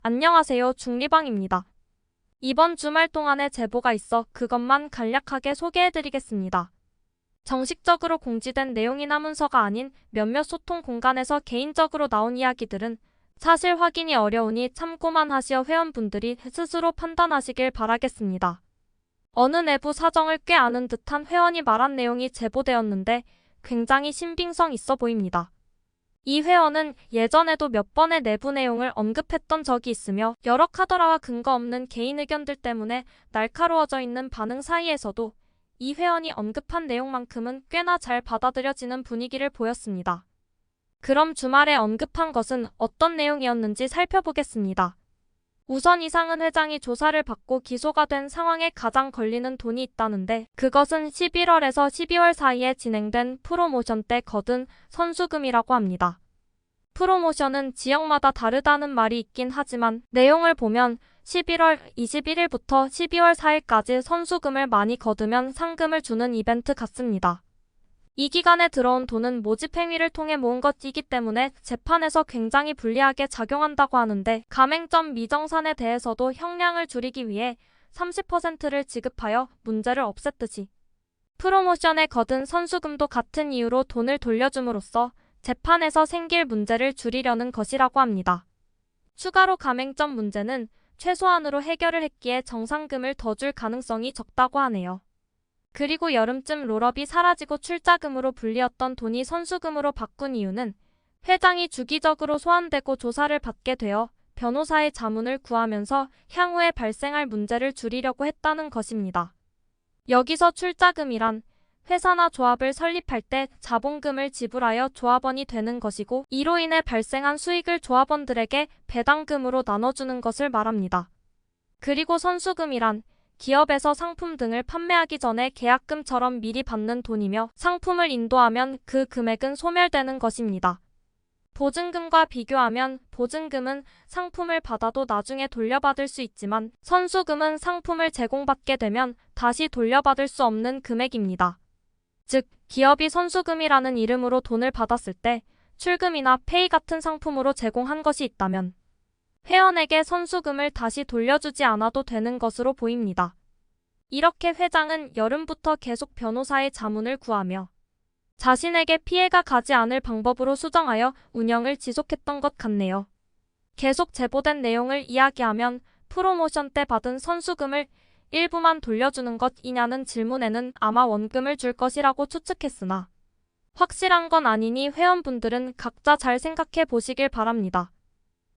안녕하세요. 중리방입니다. 이번 주말 동안에 제보가 있어 그것만 간략하게 소개해드리겠습니다. 정식적으로 공지된 내용이나 문서가 아닌 몇몇 소통 공간에서 개인적으로 나온 이야기들은 사실 확인이 어려우니 참고만 하시어 회원분들이 스스로 판단하시길 바라겠습니다. 어느 내부 사정을 꽤 아는 듯한 회원이 말한 내용이 제보되었는데 굉장히 신빙성 있어 보입니다. 이 회원은 예전에도 몇 번의 내부 내용을 언급했던 적이 있으며 여러 카더라와 근거 없는 개인 의견들 때문에 날카로워져 있는 반응 사이에서도 이 회원이 언급한 내용만큼은 꽤나 잘 받아들여지는 분위기를 보였습니다. 그럼 주말에 언급한 것은 어떤 내용이었는지 살펴보겠습니다. 우선 이상은 회장이 조사를 받고 기소가 된 상황에 가장 걸리는 돈이 있다는데 그것은 11월에서 12월 사이에 진행된 프로모션 때 거둔 선수금이라고 합니다. 프로모션은 지역마다 다르다는 말이 있긴 하지만 내용을 보면 11월 21일부터 12월 4일까지 선수금을 많이 거두면 상금을 주는 이벤트 같습니다. 이 기간에 들어온 돈은 모집 행위를 통해 모은 것이기 때문에 재판에서 굉장히 불리하게 작용한다고 하는데 가맹점 미정산에 대해서도 형량을 줄이기 위해 30%를 지급하여 문제를 없앴듯이 프로모션에 거둔 선수금도 같은 이유로 돈을 돌려줌으로써 재판에서 생길 문제를 줄이려는 것이라고 합니다. 추가로 가맹점 문제는 최소한으로 해결을 했기에 정상금을 더 줄 가능성이 적다고 하네요. 그리고 여름쯤 롤업이 사라지고 출자금으로 불리었던 돈이 선수금으로 바꾼 이유는 회장이 주기적으로 소환되고 조사를 받게 되어 변호사의 자문을 구하면서 향후에 발생할 문제를 줄이려고 했다는 것입니다. 여기서 출자금이란 회사나 조합을 설립할 때 자본금을 지불하여 조합원이 되는 것이고 이로 인해 발생한 수익을 조합원들에게 배당금으로 나눠주는 것을 말합니다. 그리고 선수금이란 기업에서 상품 등을 판매하기 전에 계약금처럼 미리 받는 돈이며 상품을 인도하면 그 금액은 소멸되는 것입니다. 보증금과 비교하면 보증금은 상품을 받아도 나중에 돌려받을 수 있지만 선수금은 상품을 제공받게 되면 다시 돌려받을 수 없는 금액입니다. 즉, 기업이 선수금이라는 이름으로 돈을 받았을 때 출금이나 페이 같은 상품으로 제공한 것이 있다면 회원에게 선수금을 다시 돌려주지 않아도 되는 것으로 보입니다. 이렇게 회장은 여름부터 계속 변호사의 자문을 구하며 자신에게 피해가 가지 않을 방법으로 수정하여 운영을 지속했던 것 같네요. 계속 제보된 내용을 이야기하면 프로모션 때 받은 선수금을 일부만 돌려주는 것이냐는 질문에는 아마 원금을 줄 것이라고 추측했으나 확실한 건 아니니 회원분들은 각자 잘 생각해 보시길 바랍니다.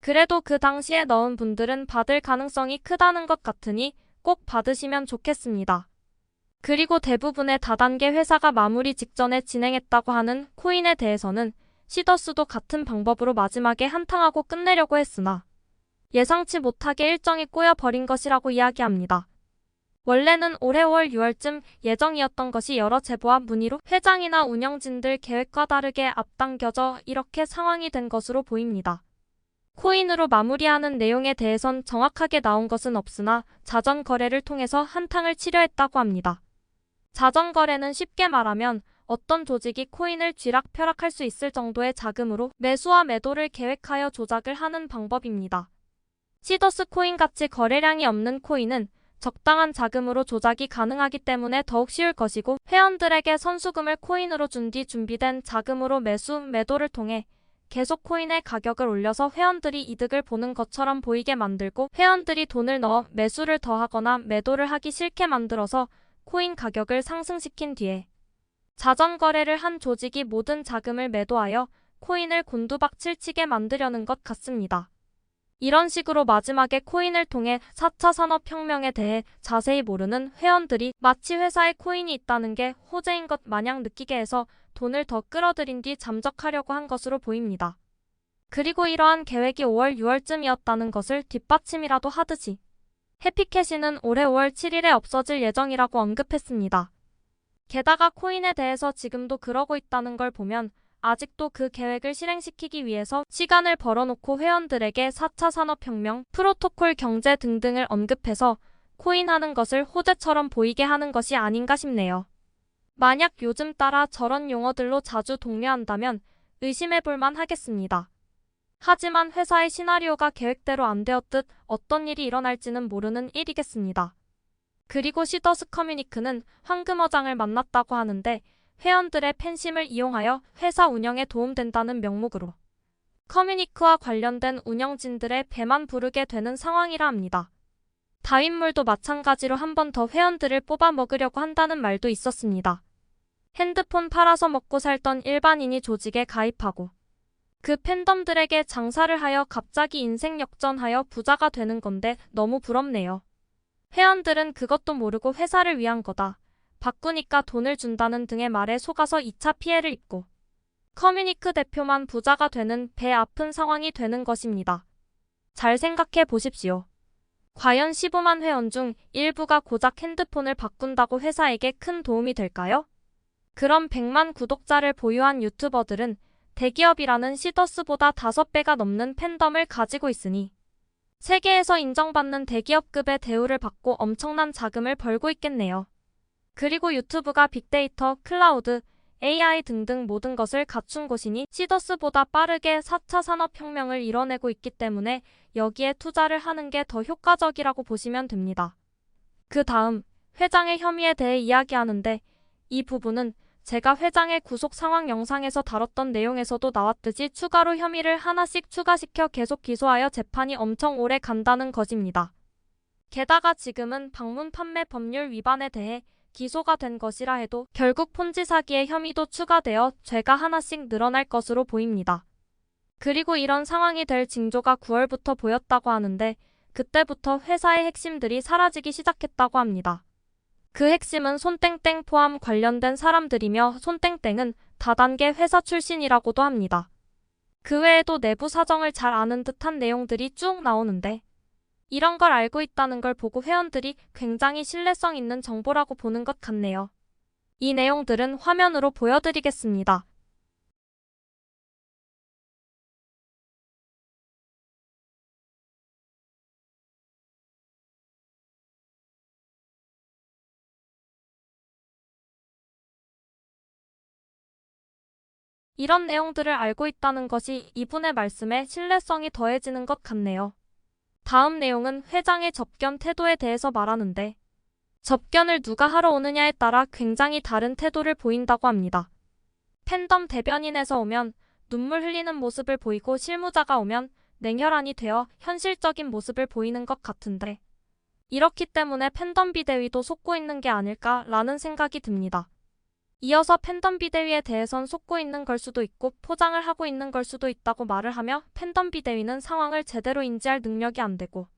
그래도 그 당시에 넣은 분들은 받을 가능성이 크다는 것 같으니 꼭 받으시면 좋겠습니다. 그리고 대부분의 다단계 회사가 마무리 직전에 진행했다고 하는 코인에 대해서는 시더스도 같은 방법으로 마지막에 한탕하고 끝내려고 했으나 예상치 못하게 일정이 꼬여버린 것이라고 이야기합니다. 원래는 올해 5월 6월쯤 예정이었던 것이 여러 제보와 문의로 회장이나 운영진들 계획과 다르게 앞당겨져 이렇게 상황이 된 것으로 보입니다. 코인으로 마무리하는 내용에 대해선 정확하게 나온 것은 없으나 자전 거래를 통해서 한탕을 치려 했다고 합니다. 자전 거래는 쉽게 말하면 어떤 조직이 코인을 쥐락펴락할 수 있을 정도의 자금으로 매수와 매도를 계획하여 조작을 하는 방법입니다. 시더스 코인 같이 거래량이 없는 코인은 적당한 자금으로 조작이 가능하기 때문에 더욱 쉬울 것이고 회원들에게 선수금을 코인으로 준 뒤 준비된 자금으로 매수, 매도를 통해 계속 코인의 가격을 올려서 회원들이 이득을 보는 것처럼 보이게 만들고 회원들이 돈을 넣어 매수를 더 하거나 매도를 하기 싫게 만들어서 코인 가격을 상승시킨 뒤에 자전 거래를 한 조직이 모든 자금을 매도하여 코인을 곤두박질치게 만들려는 것 같습니다. 이런 식으로 마지막에 코인을 통해 4차 산업혁명에 대해 자세히 모르는 회원들이 마치 회사에 코인이 있다는 게 호재인 것 마냥 느끼게 해서 돈을 더 끌어들인 뒤 잠적하려고 한 것으로 보입니다. 그리고 이러한 계획이 5월 6월쯤이었다는 것을 뒷받침이라도 하듯이 해피캐시는 올해 5월 7일에 없어질 예정이라고 언급했습니다. 게다가 코인에 대해서 지금도 그러고 있다는 걸 보면 아직도 그 계획을 실행시키기 위해서 시간을 벌어놓고 회원들에게 4차 산업혁명, 프로토콜 경제 등등을 언급해서 코인하는 것을 호재처럼 보이게 하는 것이 아닌가 싶네요. 만약 요즘 따라 저런 용어들로 자주 독려한다면 의심해볼 만 하겠습니다. 하지만 회사의 시나리오가 계획대로 안 되었듯 어떤 일이 일어날지는 모르는 일이겠습니다. 그리고 시더스 커뮤니크는 황금어장을 만났다고 하는데 회원들의 팬심을 이용하여 회사 운영에 도움된다는 명목으로 커뮤니크와 관련된 운영진들의 배만 부르게 되는 상황이라 합니다. 다윈물도 마찬가지로 한 번 더 회원들을 뽑아 먹으려고 한다는 말도 있었습니다. 핸드폰 팔아서 먹고 살던 일반인이 조직에 가입하고 그 팬덤들에게 장사를 하여 갑자기 인생 역전하여 부자가 되는 건데 너무 부럽네요. 회원들은 그것도 모르고 회사를 위한 거다. 바꾸니까 돈을 준다는 등의 말에 속아서 2차 피해를 입고 커뮤니크 대표만 부자가 되는 배 아픈 상황이 되는 것입니다. 잘 생각해 보십시오. 과연 15만 회원 중 일부가 고작 핸드폰을 바꾼다고 회사에게 큰 도움이 될까요? 그럼 100만 구독자를 보유한 유튜버들은 대기업이라는 시더스보다 5배가 넘는 팬덤을 가지고 있으니 세계에서 인정받는 대기업급의 대우를 받고 엄청난 자금을 벌고 있겠네요. 그리고 유튜브가 빅데이터, 클라우드, AI 등등 모든 것을 갖춘 곳이니 시더스보다 빠르게 4차 산업혁명을 이뤄내고 있기 때문에 여기에 투자를 하는 게 더 효과적이라고 보시면 됩니다. 그 다음, 회장의 혐의에 대해 이야기하는데 이 부분은 제가 회장의 구속 상황 영상에서 다뤘던 내용에서도 나왔듯이 추가로 혐의를 하나씩 추가시켜 계속 기소하여 재판이 엄청 오래 간다는 것입니다. 게다가 지금은 방문 판매 법률 위반에 대해 기소가 된 것이라 해도 결국 폰지 사기의 혐의도 추가되어 죄가 하나씩 늘어날 것으로 보입니다. 그리고 이런 상황이 될 징조가 9월부터 보였다고 하는데 그때부터 회사의 핵심들이 사라지기 시작했다고 합니다. 그 핵심은 손땡땡 포함 관련된 사람들이며 손땡땡은 다단계 회사 출신이라고도 합니다. 그 외에도 내부 사정을 잘 아는 듯한 내용들이 쭉 나오는데 이런 걸 알고 있다는 걸 보고 회원들이 굉장히 신뢰성 있는 정보라고 보는 것 같네요. 이 내용들은 화면으로 보여드리겠습니다. 이런 내용들을 알고 있다는 것이 이분의 말씀에 신뢰성이 더해지는 것 같네요. 다음 내용은 회장의 접견 태도에 대해서 말하는데 접견을 누가 하러 오느냐에 따라 굉장히 다른 태도를 보인다고 합니다. 팬덤 대변인에서 오면 눈물 흘리는 모습을 보이고 실무자가 오면 냉혈한이 되어 현실적인 모습을 보이는 것 같은데 이렇기 때문에 팬덤 비대위도 속고 있는 게 아닐까라는 생각이 듭니다. 이어서 팬덤 비대위에 대해선 속고 있는 걸 수도 있고 포장을 하고 있는 걸 수도 있다고 말을 하며 팬덤 비대위는 상황을 제대로 인지할 능력이 안 되고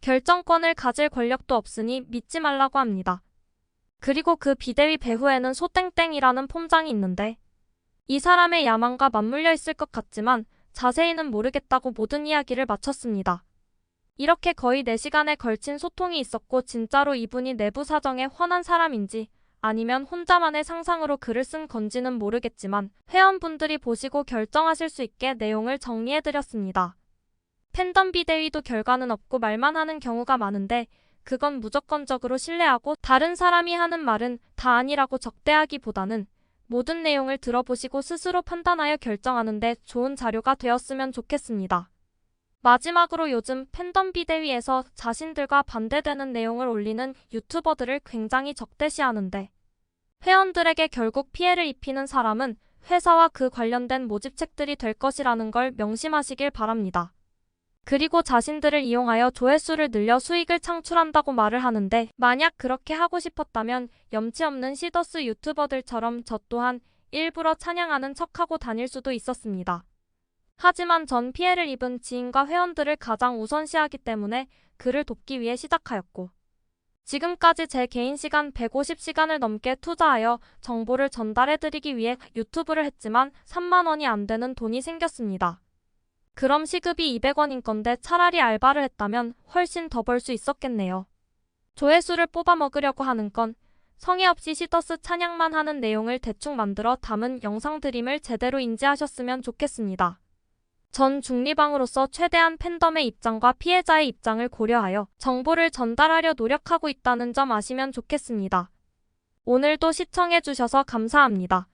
결정권을 가질 권력도 없으니 믿지 말라고 합니다. 그리고 그 비대위 배후에는 소땡땡이라는 폼장이 있는데 이 사람의 야망과 맞물려 있을 것 같지만 자세히는 모르겠다고 모든 이야기를 마쳤습니다. 이렇게 거의 4시간에 걸친 소통이 있었고 진짜로 이분이 내부 사정에 훤한 사람인지 아니면 혼자만의 상상으로 글을 쓴 건지는 모르겠지만 회원분들이 보시고 결정하실 수 있게 내용을 정리해드렸습니다. 팬덤 비대위도 결과는 없고 말만 하는 경우가 많은데 그건 무조건적으로 신뢰하고 다른 사람이 하는 말은 다 아니라고 적대하기보다는 모든 내용을 들어보시고 스스로 판단하여 결정하는데 좋은 자료가 되었으면 좋겠습니다. 마지막으로 요즘 팬덤 비대위에서 자신들과 반대되는 내용을 올리는 유튜버들을 굉장히 적대시하는데 회원들에게 결국 피해를 입히는 사람은 회사와 그 관련된 모집책들이 될 것이라는 걸 명심하시길 바랍니다. 그리고 자신들을 이용하여 조회수를 늘려 수익을 창출한다고 말을 하는데 만약 그렇게 하고 싶었다면 염치 없는 시더스 유튜버들처럼 저 또한 일부러 찬양하는 척하고 다닐 수도 있었습니다. 하지만 전 피해를 입은 지인과 회원들을 가장 우선시하기 때문에 그를 돕기 위해 시작하였고 지금까지 제 개인 시간 150시간을 넘게 투자하여 정보를 전달해드리기 위해 유튜브를 했지만 3만 원이 안 되는 돈이 생겼습니다. 그럼 시급이 200원인 건데 차라리 알바를 했다면 훨씬 더 벌 수 있었겠네요. 조회수를 뽑아 먹으려고 하는 건 성의 없이 시더스 찬양만 하는 내용을 대충 만들어 담은 영상들임을 제대로 인지하셨으면 좋겠습니다. 전 중리방으로서 최대한 팬덤의 입장과 피해자의 입장을 고려하여 정보를 전달하려 노력하고 있다는 점 아시면 좋겠습니다. 오늘도 시청해주셔서 감사합니다.